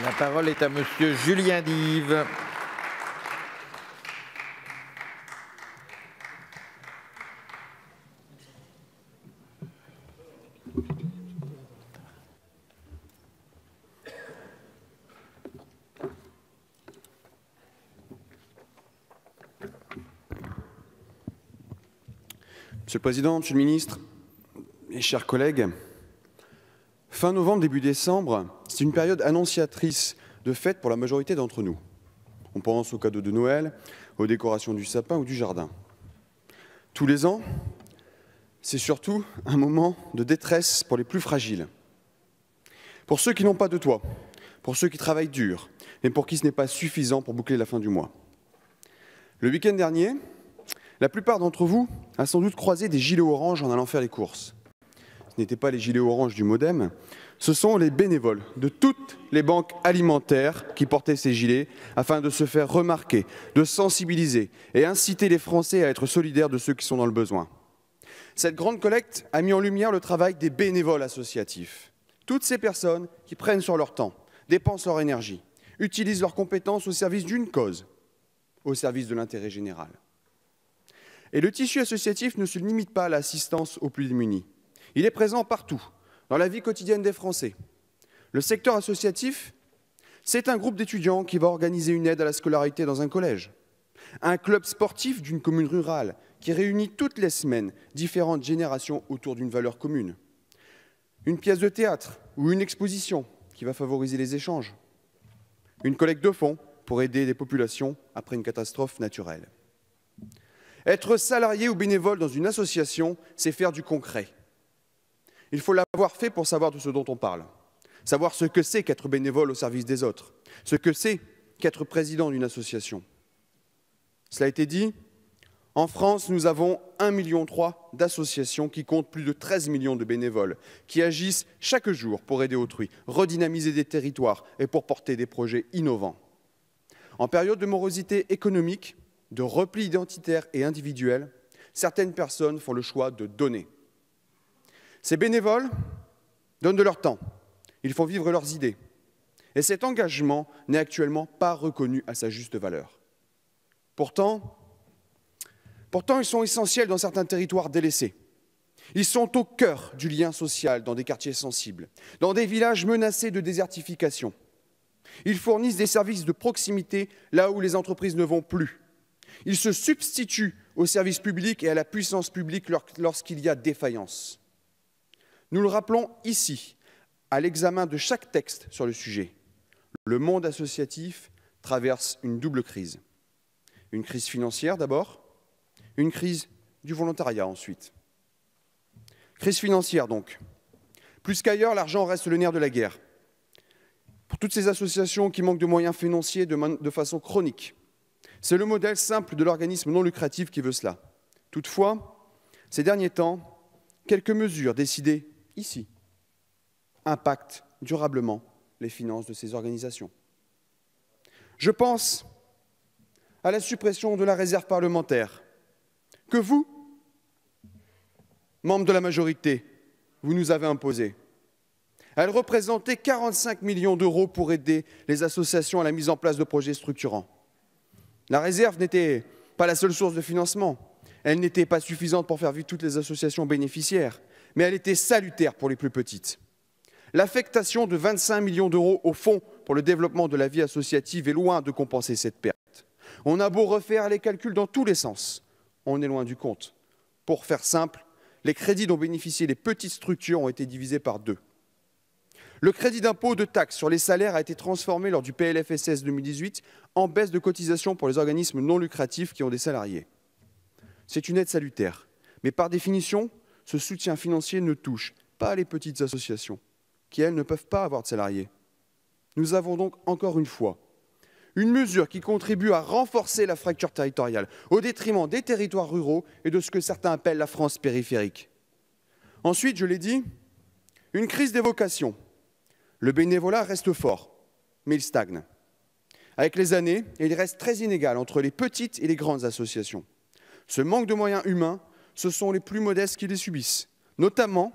La parole est à monsieur Julien Dive. Monsieur le Président, Monsieur le Ministre, mes chers collègues, fin novembre, début décembre, c'est une période annonciatrice de fête pour la majorité d'entre nous. On pense aux cadeaux de Noël, aux décorations du sapin ou du jardin. Tous les ans, c'est surtout un moment de détresse pour les plus fragiles. Pour ceux qui n'ont pas de toit, pour ceux qui travaillent dur, mais pour qui ce n'est pas suffisant pour boucler la fin du mois. Le week-end dernier, la plupart d'entre vous a sans doute croisé des gilets orange en allant faire les courses. Ce n'étaient pas les gilets orange du MoDem, ce sont les bénévoles de toutes les banques alimentaires qui portaient ces gilets afin de se faire remarquer, de sensibiliser et inciter les Français à être solidaires de ceux qui sont dans le besoin. Cette grande collecte a mis en lumière le travail des bénévoles associatifs. Toutes ces personnes qui prennent sur leur temps, dépensent leur énergie, utilisent leurs compétences au service d'une cause, au service de l'intérêt général. Et le tissu associatif ne se limite pas à l'assistance aux plus démunis. Il est présent partout, dans la vie quotidienne des Français. Le secteur associatif, c'est un groupe d'étudiants qui va organiser une aide à la scolarité dans un collège. Un club sportif d'une commune rurale qui réunit toutes les semaines différentes générations autour d'une valeur commune. Une pièce de théâtre ou une exposition qui va favoriser les échanges. Une collecte de fonds pour aider les populations après une catastrophe naturelle. Être salarié ou bénévole dans une association, c'est faire du concret. Il faut l'avoir fait pour savoir de ce dont on parle. Savoir ce que c'est qu'être bénévole au service des autres. Ce que c'est qu'être président d'une association. Cela a été dit, en France, nous avons 1,3 million d'associations qui comptent plus de 13 millions de bénévoles, qui agissent chaque jour pour aider autrui, redynamiser des territoires et pour porter des projets innovants. En période de morosité économique, de repli identitaire et individuel, certaines personnes font le choix de donner. Ces bénévoles donnent de leur temps, ils font vivre leurs idées. Et cet engagement n'est actuellement pas reconnu à sa juste valeur. Pourtant, ils sont essentiels dans certains territoires délaissés. Ils sont au cœur du lien social dans des quartiers sensibles, dans des villages menacés de désertification. Ils fournissent des services de proximité là où les entreprises ne vont plus. Ils se substituent aux services publics et à la puissance publique lorsqu'il y a défaillance. Nous le rappelons ici, à l'examen de chaque texte sur le sujet. Le monde associatif traverse une double crise. Une crise financière d'abord, une crise du volontariat ensuite. Crise financière donc. Plus qu'ailleurs, l'argent reste le nerf de la guerre. Pour toutes ces associations qui manquent de moyens financiers de façon chronique, c'est le modèle simple de l'organisme non lucratif qui veut cela. Toutefois, ces derniers temps, quelques mesures décidées ici impactent durablement les finances de ces organisations. Je pense à la suppression de la réserve parlementaire que vous, membres de la majorité, vous nous avez imposée. Elle représentait 45 millions d'euros pour aider les associations à la mise en place de projets structurants. La réserve n'était pas la seule source de financement. Elle n'était pas suffisante pour faire vivre toutes les associations bénéficiaires, mais elle était salutaire pour les plus petites. L'affectation de 25 millions d'euros au fonds pour le développement de la vie associative est loin de compenser cette perte. On a beau refaire les calculs dans tous les sens, on est loin du compte. Pour faire simple, les crédits dont bénéficiaient les petites structures ont été divisés par 2. Le crédit d'impôt de taxe sur les salaires a été transformé lors du PLFSS 2018 en baisse de cotisation pour les organismes non lucratifs qui ont des salariés. C'est une aide salutaire, mais par définition, ce soutien financier ne touche pas les petites associations, qui, elles, ne peuvent pas avoir de salariés. Nous avons donc, encore une fois, une mesure qui contribue à renforcer la fracture territoriale, au détriment des territoires ruraux et de ce que certains appellent la France périphérique. Ensuite, je l'ai dit, une crise des vocations. Le bénévolat reste fort, mais il stagne. Avec les années, il reste très inégal entre les petites et les grandes associations. Ce manque de moyens humains, ce sont les plus modestes qui les subissent, notamment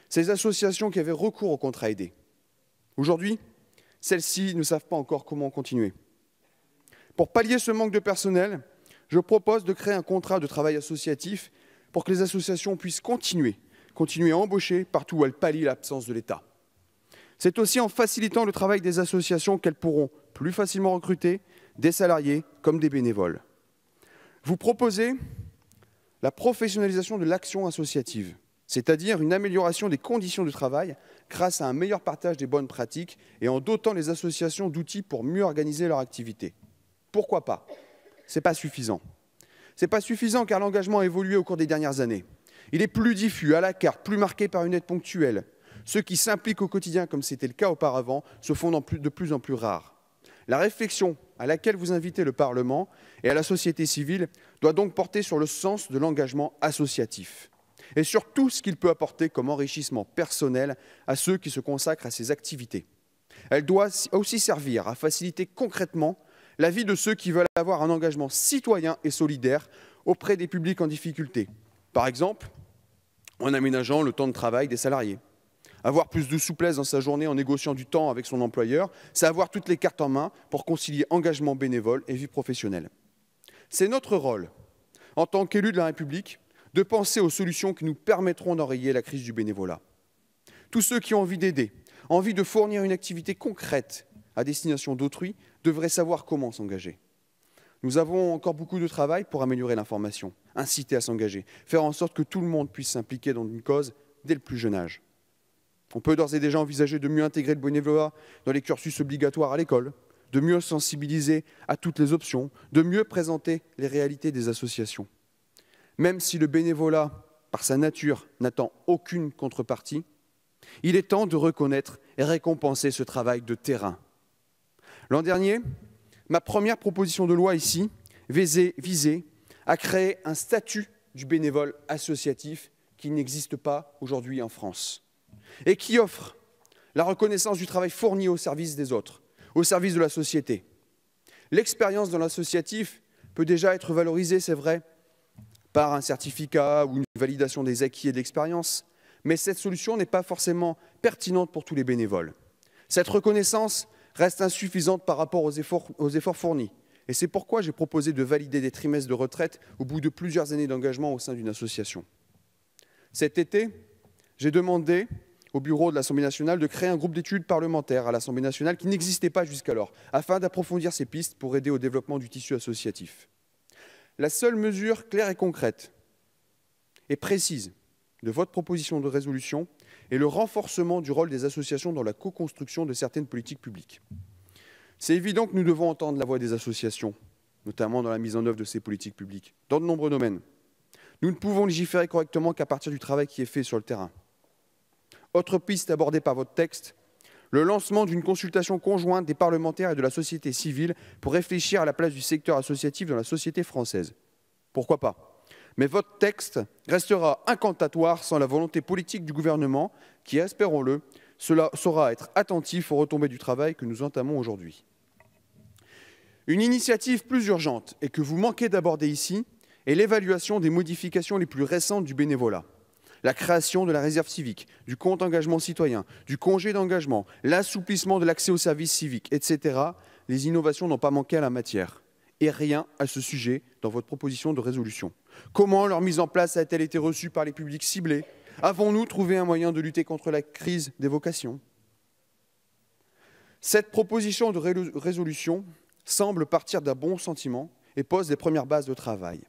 ces associations qui avaient recours aux contrats aidés. Aujourd'hui, celles-ci ne savent pas encore comment continuer. Pour pallier ce manque de personnel, je propose de créer un contrat de travail associatif pour que les associations puissent continuer à embaucher partout où elles pallient l'absence de l'État. C'est aussi en facilitant le travail des associations qu'elles pourront plus facilement recruter des salariés comme des bénévoles. Vous proposez la professionnalisation de l'action associative, c'est-à-dire une amélioration des conditions de travail grâce à un meilleur partage des bonnes pratiques et en dotant les associations d'outils pour mieux organiser leur activité. Pourquoi pas? Ce n'est pas suffisant. Ce n'est pas suffisant car l'engagement a évolué au cours des dernières années. Il est plus diffus, à la carte, plus marqué par une aide ponctuelle. Ceux qui s'impliquent au quotidien, comme c'était le cas auparavant, se font de plus en plus rares. La réflexion à laquelle vous invitez le Parlement et à la société civile doit donc porter sur le sens de l'engagement associatif et sur tout ce qu'il peut apporter comme enrichissement personnel à ceux qui se consacrent à ces activités. Elle doit aussi servir à faciliter concrètement la vie de ceux qui veulent avoir un engagement citoyen et solidaire auprès des publics en difficulté. Par exemple, en aménageant le temps de travail des salariés. Avoir plus de souplesse dans sa journée en négociant du temps avec son employeur, c'est avoir toutes les cartes en main pour concilier engagement bénévole et vie professionnelle. C'est notre rôle, en tant qu'élus de la République, de penser aux solutions qui nous permettront d'enrayer la crise du bénévolat. Tous ceux qui ont envie d'aider, envie de fournir une activité concrète à destination d'autrui, devraient savoir comment s'engager. Nous avons encore beaucoup de travail pour améliorer l'information, inciter à s'engager, faire en sorte que tout le monde puisse s'impliquer dans une cause dès le plus jeune âge. On peut d'ores et déjà envisager de mieux intégrer le bénévolat dans les cursus obligatoires à l'école, de mieux sensibiliser à toutes les options, de mieux présenter les réalités des associations. Même si le bénévolat, par sa nature, n'attend aucune contrepartie, il est temps de reconnaître et récompenser ce travail de terrain. L'an dernier, ma première proposition de loi ici visait à créer un statut du bénévole associatif qui n'existe pas aujourd'hui en France et qui offre la reconnaissance du travail fourni au service des autres, au service de la société. L'expérience dans l'associatif peut déjà être valorisée, c'est vrai, par un certificat ou une validation des acquis et de l'expérience, mais cette solution n'est pas forcément pertinente pour tous les bénévoles. Cette reconnaissance reste insuffisante par rapport aux efforts fournis. Et c'est pourquoi j'ai proposé de valider des trimestres de retraite au bout de plusieurs années d'engagement au sein d'une association. Cet été, j'ai demandé au bureau de l'Assemblée nationale de créer un groupe d'études parlementaires à l'Assemblée nationale qui n'existait pas jusqu'alors, afin d'approfondir ces pistes pour aider au développement du tissu associatif. La seule mesure claire et concrète et précise de votre proposition de résolution est le renforcement du rôle des associations dans la co-construction de certaines politiques publiques. C'est évident que nous devons entendre la voix des associations, notamment dans la mise en œuvre de ces politiques publiques, dans de nombreux domaines. Nous ne pouvons légiférer correctement qu'à partir du travail qui est fait sur le terrain. Autre piste abordée par votre texte, le lancement d'une consultation conjointe des parlementaires et de la société civile pour réfléchir à la place du secteur associatif dans la société française. Pourquoi pas? Mais votre texte restera incantatoire sans la volonté politique du gouvernement qui, espérons-le, saura être attentif aux retombées du travail que nous entamons aujourd'hui. Une initiative plus urgente et que vous manquez d'aborder ici est l'évaluation des modifications les plus récentes du bénévolat. La création de la réserve civique, du compte engagement citoyen, du congé d'engagement, l'assouplissement de l'accès aux services civiques, etc. Les innovations n'ont pas manqué à la matière. Et rien à ce sujet dans votre proposition de résolution. Comment leur mise en place a-t-elle été reçue par les publics ciblés? Avons-nous trouvé un moyen de lutter contre la crise des vocations? Cette proposition de résolution semble partir d'un bon sentiment et pose les premières bases de travail.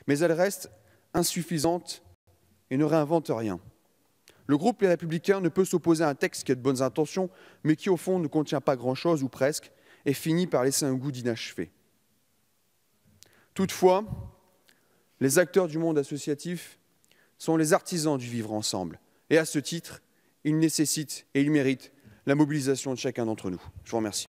Mais elle reste insuffisante et ne réinvente rien. Le groupe Les Républicains ne peut s'opposer à un texte qui a de bonnes intentions, mais qui au fond ne contient pas grand-chose ou presque, et finit par laisser un goût d'inachevé. Toutefois, les acteurs du monde associatif sont les artisans du vivre ensemble. Et à ce titre, ils nécessitent et ils méritent la mobilisation de chacun d'entre nous. Je vous remercie.